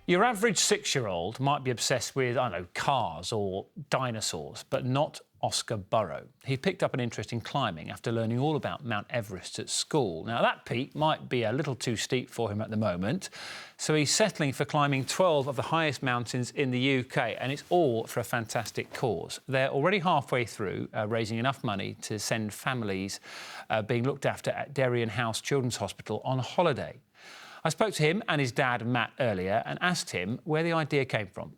Your average 6-year-old might be obsessed with, I don't know, cars or dinosaurs, but not Oscar Burrow. He picked up an interest in climbing after learning all about Mount Everest at school. Now, that peak might be a little too steep for him at the moment, so he's settling for climbing 12 of the highest mountains in the UK, and it's all for a fantastic cause. They're already halfway through, raising enough money to send families being looked after at Darien House Children's Hospital on holiday. I spoke to him and his dad, Matt, earlier and asked him where the idea came from.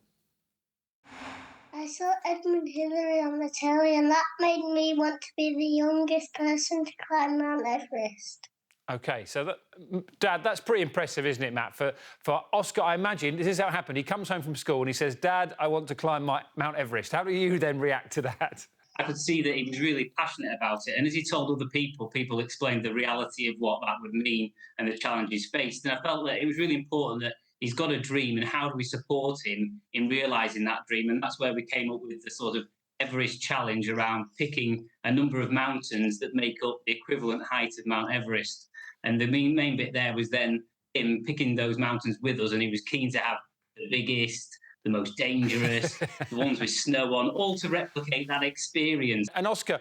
I saw Edmund Hillary on the telly and that made me want to be the youngest person to climb Mount Everest. OK, so, Dad, that's pretty impressive, isn't it, Matt? For Oscar, I imagine, this is how it happened. He comes home from school and he says, Dad, I want to climb Mount Everest. How do you then react to that? I could see that he was really passionate about it. And as he told other people explained the reality of what that would mean and the challenges faced. And I felt that it was really important that he's got a dream and how do we support him in realising that dream? And that's where we came up with the sort of Everest challenge around picking a number of mountains that make up the equivalent height of Mount Everest. And the main bit there was then him picking those mountains with us, and he was keen to have the biggest, the most dangerous, the ones with snow on, all to replicate that experience. And Oscar,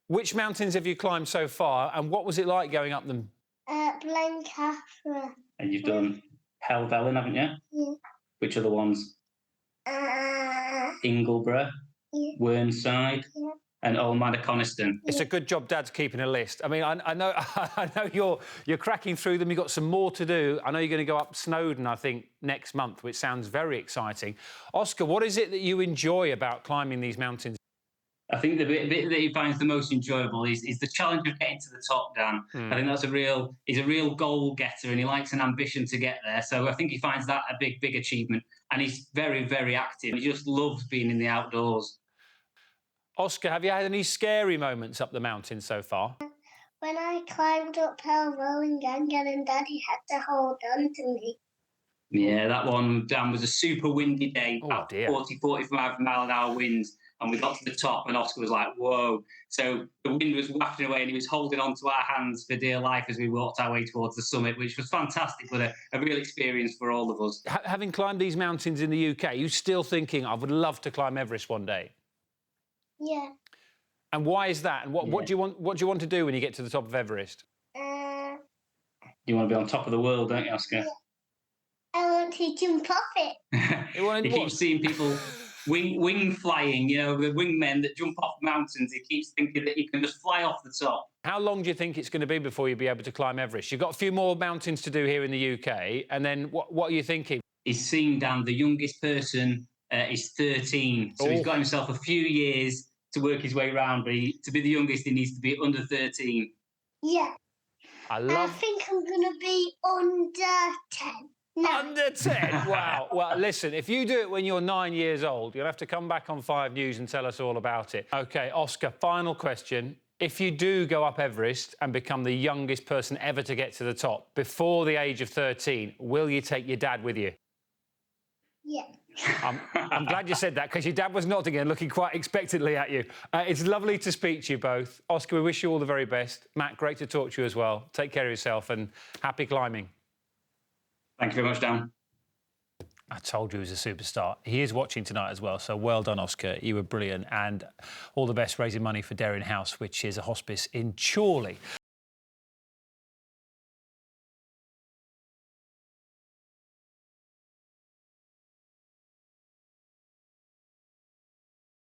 which mountains have you climbed so far, and what was it like going up them? Lancashire. And you've done Helvellyn, haven't you? Yeah. Which are the ones? Ingleborough, Yeah. Whernside, Yeah. and Old Manor Coniston. It's a good job Dad's keeping a list. I mean, I know I know you're cracking through them. You've got some more to do. I know you're going to go up Snowdon, I think, next month, which sounds very exciting. Oscar, what is it that you enjoy about climbing these mountains? I think the bit that he finds the most enjoyable is the challenge of getting to the top, Dan. I think that's he's a real goal getter and he likes an ambition to get there. So I think he finds that a big achievement. And he's very, very active. He just loves being in the outdoors. Oscar, have you had any scary moments up the mountain so far? When I climbed up Burrow and Daddy had to hold on to me. Yeah, that one, Dan, was a super windy day, Oh, about dear. 40, 45 mile an hour winds. And we got to the top and Oscar was like, whoa. So the wind was wafting away and he was holding on to our hands for dear life as we walked our way towards the summit, which was fantastic, but a real experience for all of us. Having climbed these mountains in the UK, you still thinking, I would love to climb Everest one day? Yeah. And why is that? And what do you want to do when you get to the top of Everest? You want to be on top of the world, don't you, Oscar? I want to jump off it. He keeps seeing people wing flying, you know, the wingmen that jump off mountains. He keeps thinking that he can just fly off the top. How long do you think it's going to be before you'll be able to climb Everest? You've got a few more mountains to do here in the UK, and then what are you thinking? He's seen, Dan, the youngest person is 13, so he's got himself a few years to work his way around, but to be the youngest, he needs to be under 13. Yeah. I think I'm going to be under 10. No. Under 10? Wow. Well, listen, if you do it when you're 9 years old, you'll have to come back on 5 News and tell us all about it. OK, Oscar, final question. If you do go up Everest and become the youngest person ever to get to the top, before the age of 13, will you take your dad with you? Yeah. I'm glad you said that, because your dad was nodding and looking quite expectantly at you. It's lovely to speak to you both. Oscar, we wish you all the very best. Matt, great to talk to you as well. Take care of yourself and happy climbing. Thank you very much, Dan. I told you he was a superstar. He is watching tonight as well, so well done, Oscar. You were brilliant, and all the best raising money for Darien House, which is a hospice in Chorley.